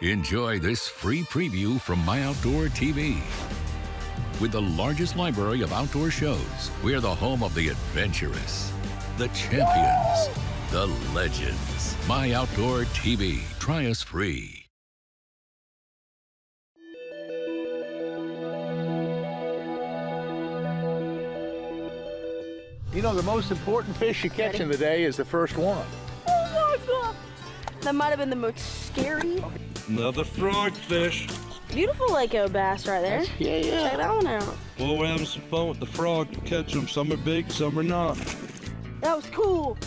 Enjoy this free preview from MyOutdoorTV. With the largest library of outdoor shows, we're the home of the adventurous, the champions, the legends. MyOutdoorTV. Try us free. You know, the most important fish you catch in the day is the first one. Oh my God. That might have been the most scary. Another frogfish. Beautiful Lake-O bass right there. Yeah. Check that one out. Well, we're having some fun with the frog to catch them. Some are big, some are not. That was cool.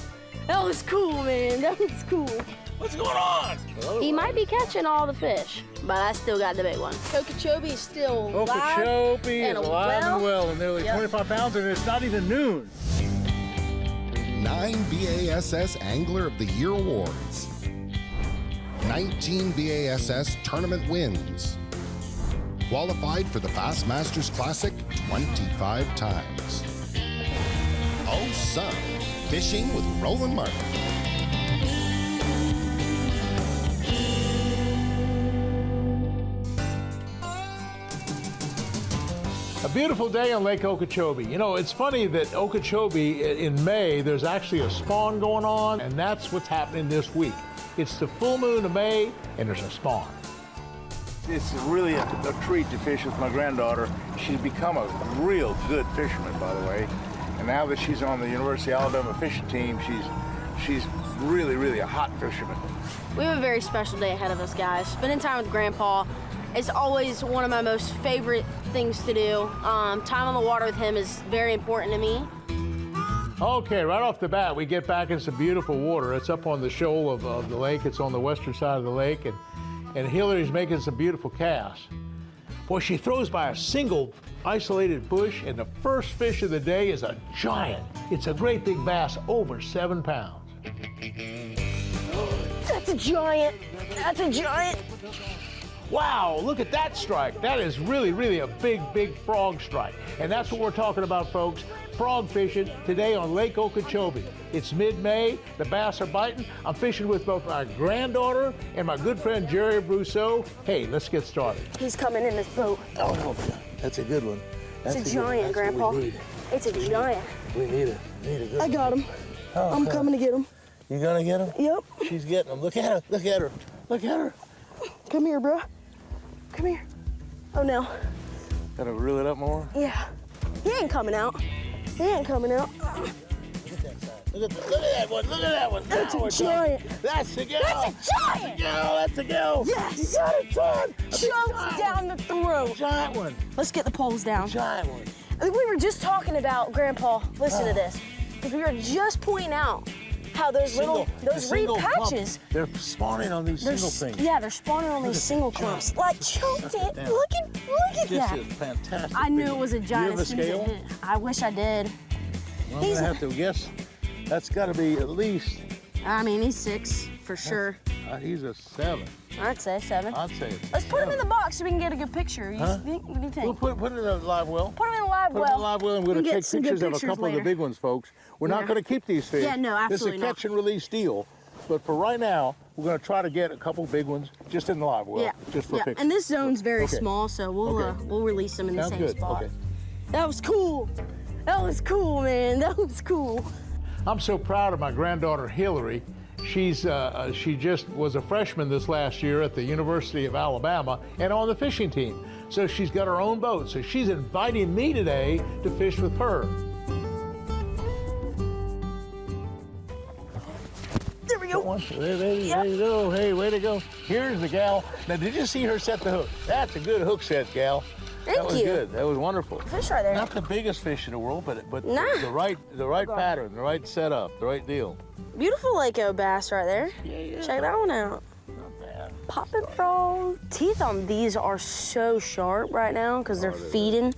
That was cool, man. That was cool. What's going on? He might be catching all the fish, but I still got the big one. Okeechobee is still alive. Okeechobee is alive and well, and nearly 25 pounds, and it's not even noon. 9 BASS Angler of the Year awards. 19 BASS tournament wins. Qualified for the Bassmasters Classic 25 times. Oh, son, fishing with Roland Martin. A beautiful day on Lake Okeechobee. You know, it's funny that Okeechobee in May, there's actually a spawn going on, and that's what's happening this week. It's the full moon of May, and there's a spawn. It's really a treat to fish with my granddaughter. She's become a real good fisherman, by the way. And now that she's on the University of Alabama fishing team, she's really a hot fisherman. We have a very special day ahead of us, guys. Spending time with Grandpa is always one of my most favorite things to do. Time on the water with him is very important to me. Okay, right off the bat, we get back in some beautiful water. It's up on the shoal of the lake. It's on the western side of the lake, and Hillary's making some beautiful casts. Boy, she throws by a single isolated bush, and the first fish of the day is a giant. It's a great big bass, over 7 pounds. That's a giant. That's a giant. Wow, look at that strike. That is really a big frog strike. And that's what we're talking about, folks. Frog fishing today on Lake Okeechobee. It's mid-May, the bass are biting. I'm fishing with both my granddaughter and my good friend Jerry Brousseau. Hey, let's get started. He's coming in this boat. Oh, that's a good one. It's a giant, Grandpa. It's a giant. We need a good I got him. Oh, I'm coming to get him. You gonna get him? Yep. She's getting him. Look at her. Look at her. Look at her. Come here, bro. Come here. Oh, no. Gotta reel it up more. Yeah. He ain't coming out. He ain't coming out. Look at that side. Look at that one. Look at that one. That's a giant. That's a go. That's a giant. That's a go. Yes. You got it, son. Chunks down the throat. Giant one. Let's get the poles down. Giant one. We were just talking about, Grandpa, listen to this. Because we were just pointing out how those reed patches. They're spawning on these single things. Yeah, they're spawning on these single clumps. Like, choked it. Look at that. This is fantastic. I knew it was a giant. You have a scale? I wish I did. Well, I'm gonna have to guess. That's got to be at least. I mean, he's 6 for sure. He's a 7. I'd say 7. I'd say. Let's put him in the box so we can get a good picture. What do you think? We'll put it in a live well. Put him in a live well. Put it in a live well, and we're going to take pictures of a couple of the big ones, folks. We're not going to keep these fish. Yeah, no, absolutely not. This is a catch and release deal. But for right now, we're going to try to get a couple big ones just in the live well, just for pictures. And this zone's very small, so we'll release them in the same spot. Okay. That was cool. That was cool, man. That was cool. I'm so proud of my granddaughter Hillary. She just was a freshman this last year at the University of Alabama and on the fishing team. So she's got her own boat. So she's inviting me today to fish with her. There we go. There you go. Hey, way to go. Here's the gal. Now, did you see her set the hook? That's a good hook set, gal. That was good. That was wonderful. Fish right there. Not the biggest fish in the world, but the right pattern, the right setup, the right deal. Beautiful Lake-O bass right there. Yeah. Check that one out. Not bad. Popping frog. Teeth on these are so sharp right now because they're feeding.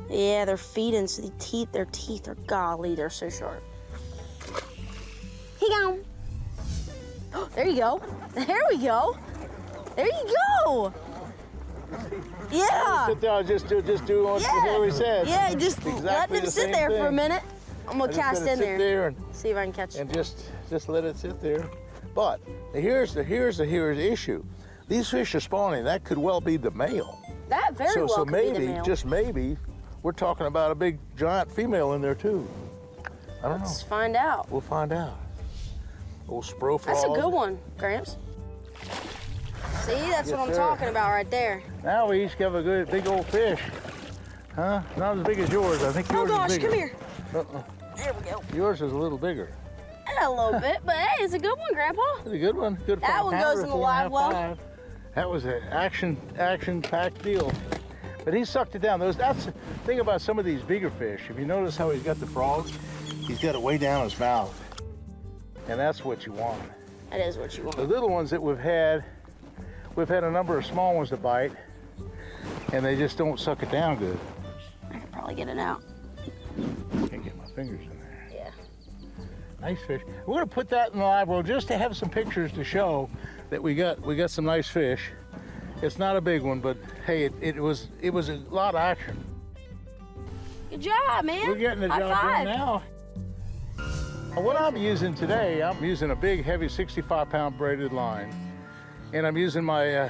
Yeah, they're feeding, so their teeth are, golly, they're so sharp. He gone. There you go. There we go. There you go. Yeah. Sit down, just do what Hillary said. Yeah, just let him sit there for a minute. I'm gonna cast in there and see if I can catch it. And just let it sit there. But here's the issue. These fish are spawning. That could well be the male. That very well could maybe, be the male. just maybe, we're talking about a big giant female in there too. I don't know. Let's find out. We'll find out. Old spro frog. That's a good one, Gramps. See, that's what I'm talking about right there. Now we each have a good big old fish. Huh? Not as big as yours. I think yours is bigger. Come here. Uh-uh. There we go. Yours is a little bigger. A little bit, but hey, it's a good one, Grandpa. It's a good one. Good. That one goes in the live well. That was an action-packed deal. But he sucked it down. That's the thing about some of these bigger fish. If you notice how he's got the frog, he's got it way down his mouth. And that's what you want. That is what you want. The little ones that we've had a number of small ones to bite, and they just don't suck it down good. I could probably get it out. Can't get my fingers in there. Yeah. Nice fish. We're gonna put that in the live well just to have some pictures to show that we got some nice fish. It's not a big one, but hey, it was a lot of action. Good job, man. We're getting the High job five. done now. What I'm using today, I'm using a big, heavy 65-pound braided line, and I'm using my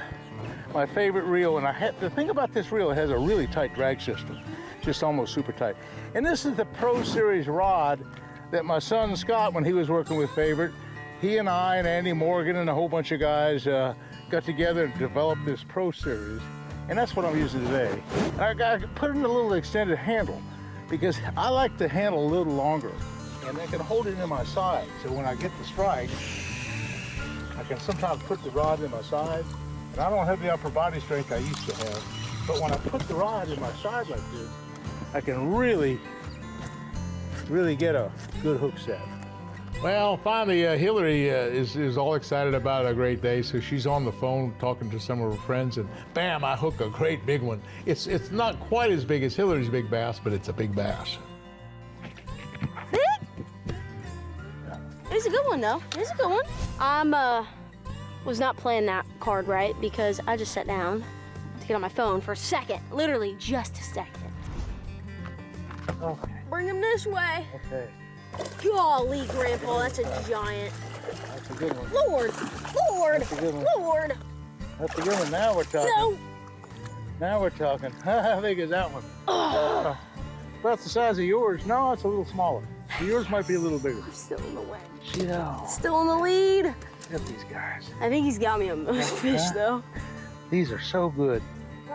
my favorite reel. And the thing about this reel, it has a really tight drag system, just almost super tight. And this is the Pro Series rod that my son Scott, when he was working with Favorite, he and I and Andy Morgan and a whole bunch of guys got together and developed this Pro Series, and that's what I'm using today. And I put in a little extended handle because I like the handle a little longer, and I can hold it in my side. So when I get the strike, I can sometimes put the rod in my side, and I don't have the upper body strength I used to have. But when I put the rod in my side like this, I can really get a good hook set. Well, finally, Hillary is all excited about a great day, so she's on the phone talking to some of her friends, and bam, I hook a great big one. It's not quite as big as Hillary's big bass, but it's a big bass. It's a good one, though. It's a good one. Was not playing that card right because I just sat down to get on my phone for a second, literally just a second. Okay. Bring him this way. Okay. Golly, Grandpa, that's a giant. That's a good one. Lord, Lord, That's a good one. Lord. That's a good one. Now we're talking. No. Now we're talking. How big is that one? About the size of yours. No, it's a little smaller. Yours might be a little bigger. I'm still in the way. Yeah. Still in the lead. Look at these guys. I think he's got me a most fish, though. These are so good.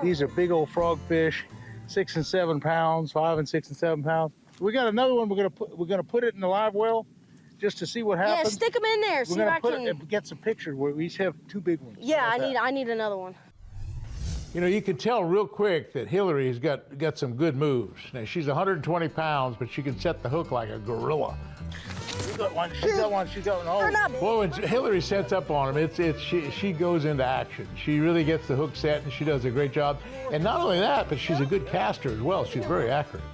These are big old frog fish, 6 and 7 pounds, 5 and 6 and 7 pounds. We got another one. We're gonna put it in the live well, just to see what happens. Yeah, stick them in there. We're See if gonna I put can. it and get some pictures where we each have 2 big ones. Yeah, Like that. I need another one. You know, you can tell real quick that Hillary's got some good moves. Now, she's 120 pounds, but she can set the hook like a gorilla. She got one, she got one, she got one. Oh, boy, when Hillary sets up on him, she goes into action. She really gets the hook set, and she does a great job. And not only that, but she's a good caster as well. She's very accurate.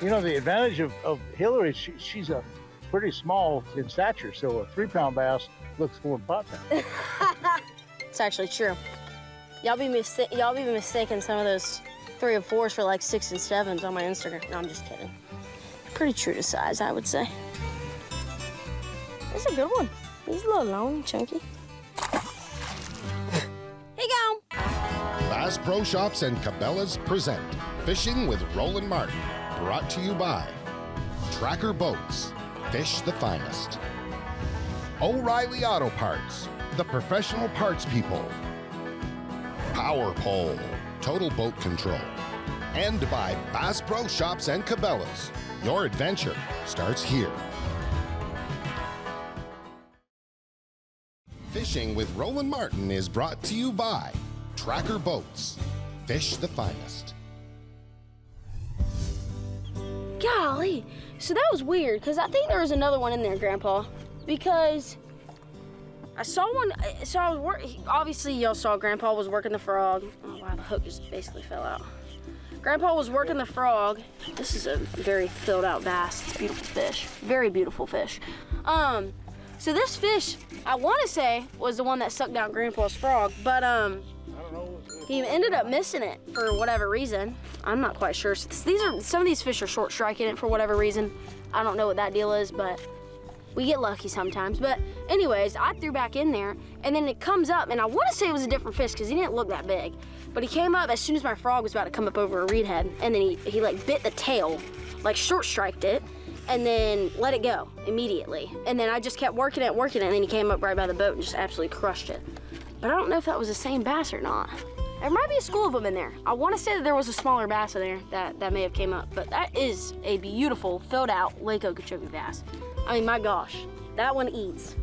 You know, the advantage of Hillary, she's a pretty small in stature, so a 3-pound bass looks 4 and 5 pounds. It's actually true. Y'all be mistaking some of those 3 and 4s for like 6 and 7s on my Instagram. No, I'm just kidding. Pretty true to size, I would say. That's a good one. He's a little long, chunky. Here you go. Bass Pro Shops and Cabela's present Fishing with Roland Martin, brought to you by Tracker Boats, fish the finest. O'Reilly Auto Parts, the professional parts people. Power Pole, total boat control. And by Bass Pro Shops and Cabela's. Your adventure starts here. Fishing with Roland Martin is brought to you by Tracker Boats, fish the finest. Golly. So that was weird, because I think there was another one in there, Grandpa. Because I saw one, so I was obviously y'all saw Grandpa was working the frog. Oh wow, the hook just basically fell out. Grandpa was working the frog. This is a very filled out bass. It's a beautiful fish, very beautiful fish. So this fish, I want to say, was the one that sucked down Grandpa's frog, but he ended up missing it for whatever reason. I'm not quite sure. So some of these fish are short striking it for whatever reason. I don't know what that deal is, but We get lucky sometimes. But anyways, I threw back in there, and then it comes up, and I want to say it was a different fish because he didn't look that big. But he came up as soon as my frog was about to come up over a reed head, and then he like bit the tail, like short striked it, and then let it go immediately. And then I just kept working it, and then he came up right by the boat and just absolutely crushed it. But I don't know if that was the same bass or not. There might be a school of them in there. I want to say that there was a smaller bass in there that may have came up, but that is a beautiful, filled out Lake Okeechobee bass. I mean, my gosh, that one eats.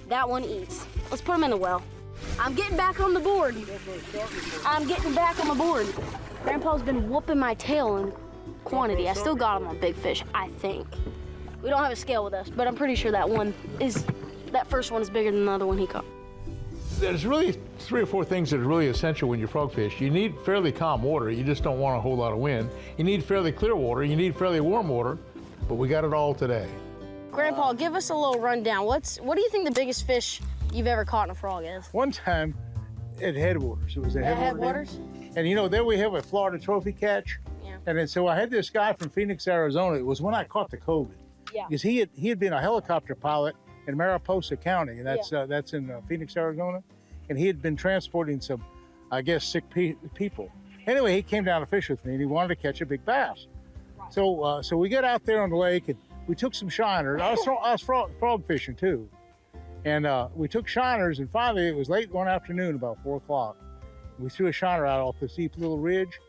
That one eats. Let's put him in the well. I'm getting back on the board. I'm getting back on the board. Grandpa's been whooping my tail in quantity. I still got him on big fish, I think. We don't have a scale with us, but I'm pretty sure that first one is bigger than the other one he caught. There's really 3 or 4 things that are really essential when you frog fish. You need fairly calm water. You just don't want a whole lot of wind. You need fairly clear water. You need fairly warm water, but we got it all today. Grandpa, give us a little rundown. What do you think the biggest fish you've ever caught in a frog is? One time at Headwaters, it was at Headwaters? And you know, there we have a Florida trophy catch. Yeah. And then so I had this guy from Phoenix, Arizona. It was when I caught the COVID. Yeah. Because he had been a helicopter pilot in Mariposa County, and that's in Phoenix, Arizona. And he had been transporting some, I guess, sick people. Anyway, he came down to fish with me, and he wanted to catch a big bass. Right. So we get out there on the lake, and we took some shiners. I was frog fishing too. And we took shiners, and finally it was late one afternoon, about 4 o'clock. We threw a shiner out off this steep little ridge,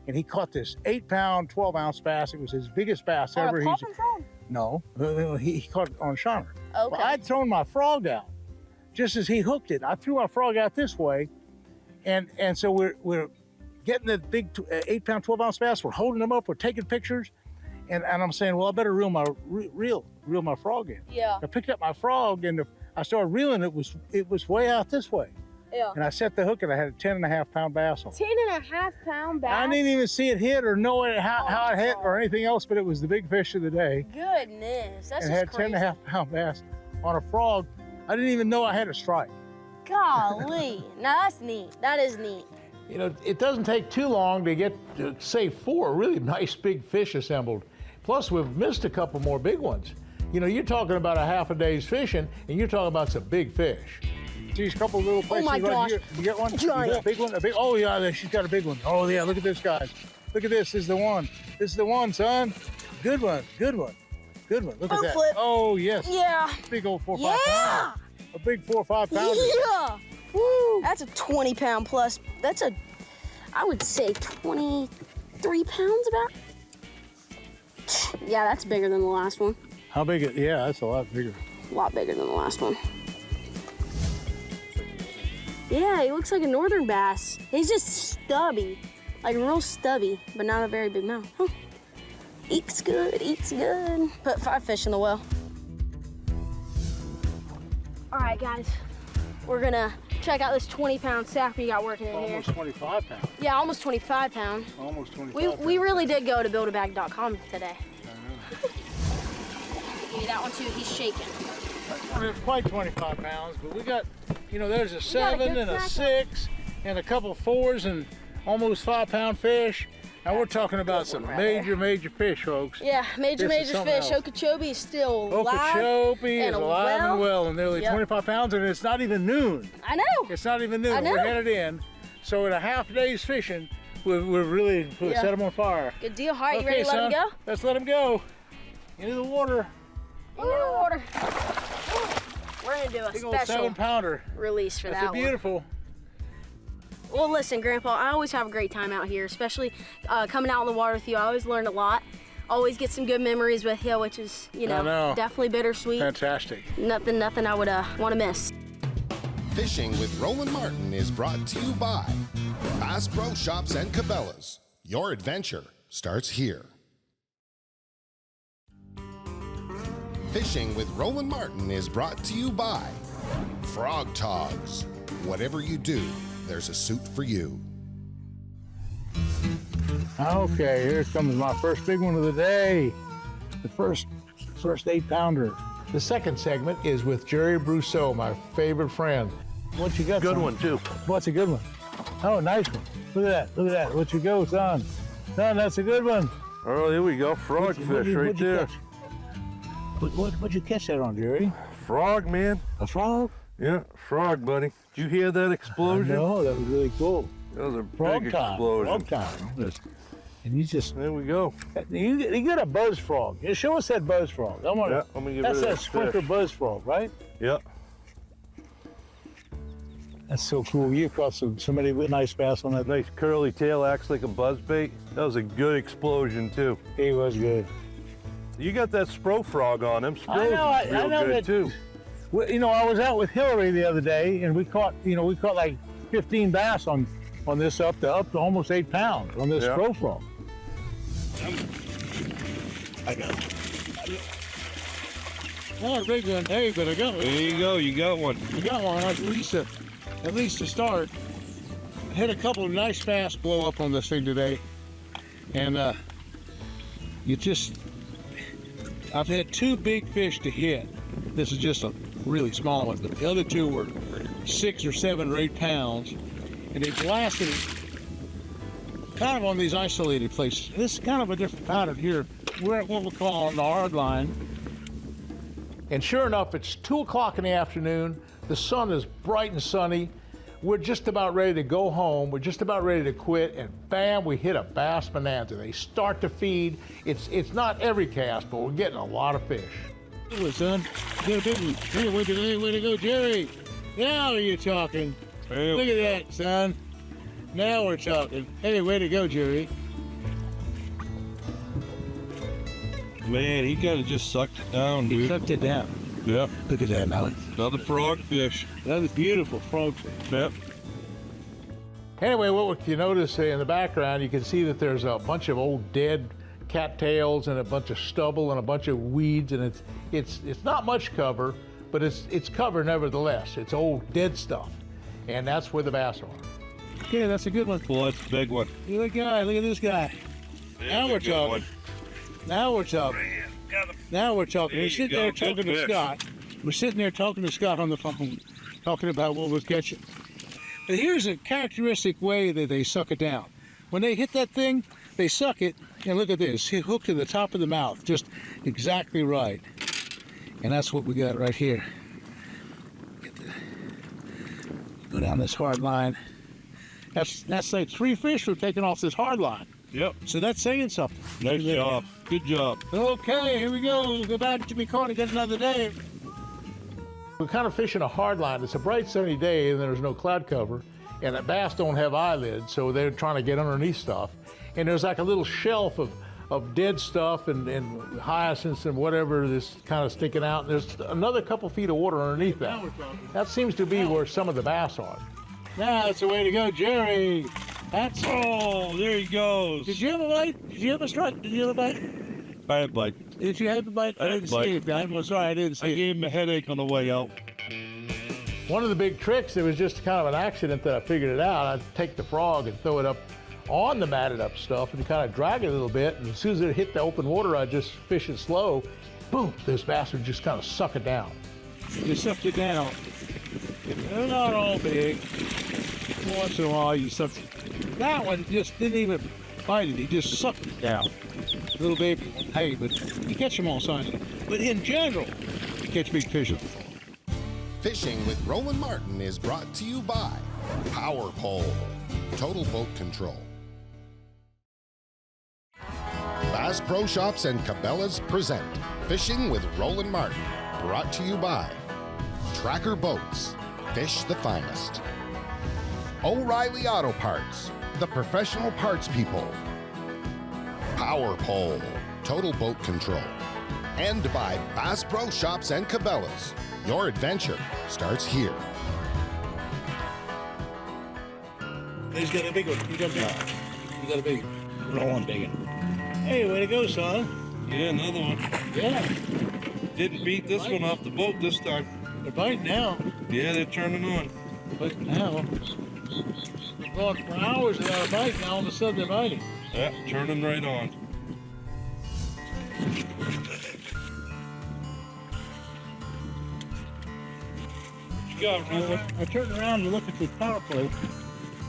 and he caught this 8-pound, 12-ounce bass. It was his biggest bass ever. On a popping frog? No, he caught it on a shiner. Okay. Well, I'd thrown my frog out just as he hooked it. I threw my frog out this way, and so we're getting the big 8-pound, 12-ounce bass. We're holding them up. We're taking pictures. And I'm saying, well, I better reel my frog in. Yeah. I picked up my frog, and I started reeling. It was way out this way. Yeah. And I set the hook, and I had a 10.5-pound bass on. 10.5-pound bass? I didn't even see it hit or know how it hit or anything else, but it was the big fish of the day. Goodness, that's and just crazy. And had 10.5-pound bass on a frog. I didn't even know I had a strike. Golly. Now that's neat. That is neat. You know, it doesn't take too long to get, say, 4 really nice big fish assembled. Plus, we've missed a couple more big ones. You know, you're talking about a half a day's fishing, and you're talking about some big fish. These couple little places my right gosh. here. You get one? Giant. You got a big one? Oh, yeah, she's got a big one. Oh, yeah, look at this, guys. Look at this. This is the one. This is the one, son. Good one. Good one. Good one. Look at that. Flip. Oh, yes. Yeah. Big old 4 or 5 Yeah. pounder. A big 4 or 5 pounder. Yeah. Woo. That's a 20-pound plus. I would say 23 pounds about. Yeah, that's bigger than the last one. How big? Yeah, that's a lot bigger. A lot bigger than the last one. Yeah, he looks like a northern bass. He's just stubby, like real stubby, but not a very big mouth. Huh. Eats good, eats good. Put 5 fish in the well. All right, guys, we're gonna check out this 20-pound stack we got working in here. Almost 25 pounds. Yeah, almost 25 pound. Almost 25 We really did go to buildabag.com today. I Give me that one too, he's shaking. know. We're quite 25 pounds, but we got, you know, there's a got a 7 good and a snack. 6 and a couple 4s and almost 5-pound fish. Now we're talking about some major fish, folks. Yeah, major This is something fish. else. Okeechobee is still alive. Okeechobee is and alive and well, and nearly Yep. 25 pounds, and it's not even noon. I know. It's not even noon. I know. We're headed in. So in a half day's fishing, we're really Yeah. set them on fire. Good deal. All right, you Okay, ready to let son, him go? let's let them go. Into the water. Into the water. We're gonna do a Big old special 7-pounder. release for That's that a beautiful. Well, listen, Grandpa, I always have a great time out here, especially coming out in the water with you. I always learn a lot. Always get some good memories with you, which is, you I know. definitely bittersweet. Fantastic. Nothing I would want to miss. Fishing with Roland Martin is brought to you by Bass Pro Shops and Cabela's. Your adventure starts here. Fishing with Roland Martin is brought to you by Frog Togs. Whatever you do, there's a suit for you. Okay, here comes my first big one of the day. The first 8-pounder. The second segment is with Jerry Brousseau, my favorite friend. What you got, Good son? one, too. What's a good one? Oh, nice one. Look at that. Look at that. What you go, son? Son, that's a good one. Oh, here we go. Frogfish right there. What'd you catch that on, Jerry? Frog, man. A frog? Yeah, frog, buddy. Did you hear that explosion? No, that was really cool. That was a Frog big time. explosion. Frog time. And you just, There we go. you got a buzz frog. Yeah, show us that buzz frog. I want Yeah, let me get That's rid of that this sprinkler fish. buzz frog, right? Yeah. That's so cool. You caught so many nice bass on that. Nice curly tail, acts like a buzz bait. That was a good explosion, too. He was good. You got that spro frog on him. I know, I real know good, that- too. Well, you know, I was out with Hillary the other day, and we caught like 15 bass on this up to almost 8 pounds on this Yeah. pro frog. I got it. Oh, big one. Hey, but I got one. There you go. You got one. I got one at least to start. I had a couple of nice bass blow up on this thing today, and I've had 2 big fish to hit. This is just a really small one, but the other 2 were 6 or 7 or 8 pounds, and they blasted it kind of on these isolated places. This is kind of a different pattern here. We're at what we call on the hard line. And sure enough, it's 2 o'clock in the afternoon. The sun is bright and sunny. We're just about ready to go home. We're just about ready to quit, and bam, we hit a bass bonanza. They start to feed. It's not every cast, but we're getting a lot of fish. Hey, son. Get a big one. Hey, way to go, Jerry. Now you're talking. Hey, Look at that, son. Now we're talking. Hey, way to go, Jerry. man, he kind of just sucked it down, He dude. sucked it down. Yeah. Look at that, Alan. Another frogfish. Another beautiful frogfish. Yep. Anyway, what you notice in the background, you can see that there's a bunch of old dead cattails and a bunch of stubble and a bunch of weeds, and it's not much cover, but it's cover nevertheless. It's old dead stuff, and that's where the bass are. Yeah, that's a good one. Well, that's a big one. Look at that guy. Look at this guy. Now we're Good talking. one. Now we're talking. Now we're talking. There We're you sitting go. there Good talking to fish. Scott. We're sitting there talking to Scott on the phone, talking about what we're catching. And here's a characteristic way that they suck it down. When they hit that thing, they suck it, and look at this. Hit hook to the top of the mouth, just exactly right. And that's what we got right here. Go down this hard line. That's like 3 fish we're taking off this hard line. Yep. So that's saying something. Nice job. Good job. Okay, here we go. We'll go back to be caught again another day. We're kind of fishing a hard line. It's a bright sunny day and there's no cloud cover, and the bass don't have eyelids, so they're trying to get underneath stuff. And there's like a little shelf of dead stuff and hyacinths and whatever that's kind of sticking out. There's another couple feet of water underneath that. Now we're talking. That seems to be where some of the bass are. Now that's the way to go, Jerry. That's Oh, there he goes. Did you have a bite? Did you have a strike? Did you have a bite? I had like, Did you have a bite? I didn't bite. see it. I'm sorry, I didn't I see it. gave him a headache on the way out. One of the big tricks, it was just kind of an accident that I figured it out. I'd take the frog and throw it up on the matted up stuff and kind of drag it a little bit. And as soon as it hit the open water, I'd just fish it slow. Boom, this bass would just kind of suck it down. You sucked it down. They're not all big. Once in a while, you suck. That one just didn't even bite it. He just sucked it down. Little baby. Hey, but you catch them all sizes. But in general, you catch big fish. Fishing with Roland Martin is brought to you by Power Pole, Total Boat Control. Bass Pro Shops and Cabela's present Fishing with Roland Martin, brought to you by Tracker Boats, Fish the Finest. O'Reilly Auto Parts, the professional parts people. Power Pole, Total Boat Control. And by Bass Pro Shops and Cabela's. Your adventure starts here. He's got a big one. He got a big one. He got a big one. Rolling big one. Hey, way to go, son. Yeah, another one. Yeah, Didn't beat this one off the boat this time. they're biting now. Yeah, they're turning on. But now, they've gone for hours without a bite. Now all of a sudden they're biting. Yeah, turning right on. What you got, Roland? I turned around to look at the power plate,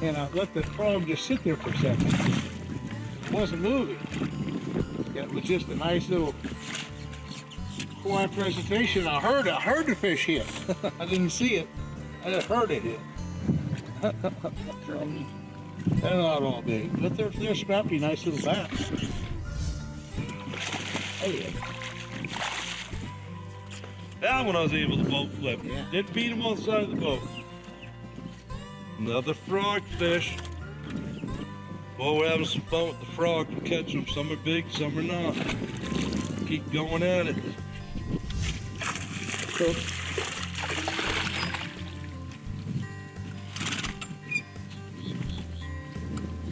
and I let the frog just sit there for a second. It wasn't moving. It was just a nice little before my presentation. I heard the fish hit. I didn't see it. I just heard it hit. They're not all big, but they're scrappy, nice little bats. Oh yeah. That one I was able to boat flip. Yeah. Didn't beat him on the side of the boat. Another frogfish. Well, we're having some fun with the frog and catching them. Some are big, some are not. Keep going at it. So,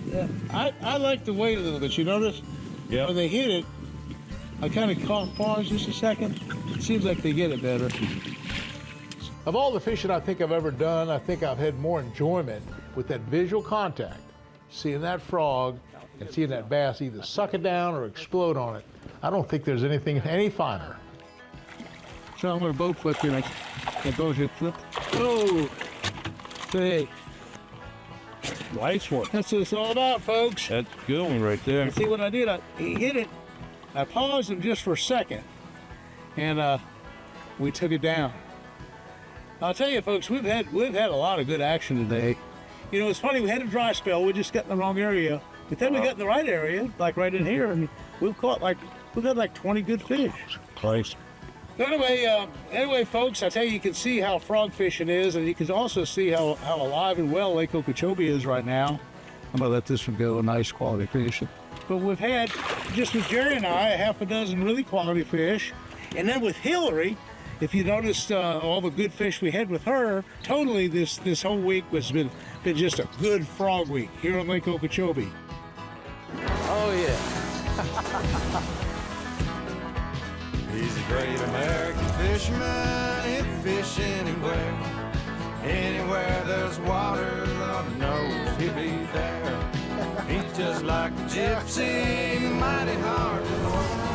yeah, I like the weight a little bit. You notice? Yeah. When they hit it, I kind of pause just a second. It seems like they get it better. Of all the fishing I think I've ever done, I think I've had more enjoyment with that visual contact. Seeing that frog and seeing that bass either suck it down or explode on it. I don't think there's anything any finer. So I'm going to boat flip here. Like, it goes and flip. Oh! Hey. Nice one. That's what it's all about, folks. That's a good one right there. See what I did? He hit it. I paused him just for a second, and we took it down. I'll tell you, folks, we've had a lot of good action today. You know, it's funny. We had a dry spell. We just got in the wrong area, but then we got in the right area, like right in here, and we got like 20 good fish. Nice. Anyway, folks, I tell you can see how frog fishing is, and you can also see how alive and well Lake Okeechobee is right now. I'm gonna let this one go, a nice quality fishing. But we've had, just with Jerry and I, a half a dozen really quality fish, and then with Hillary, if you noticed all the good fish we had with her, totally this whole week has been just a good frog week here on Lake Okeechobee. Oh yeah. He's a great American fisherman. He'll fish anywhere. Anywhere there's water, Lord knows he'll be there. He's just like a gypsy, mighty hard to know.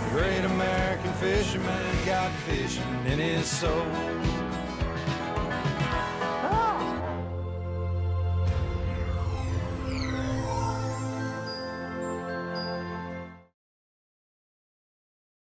Great American fisherman got fishing in his soul.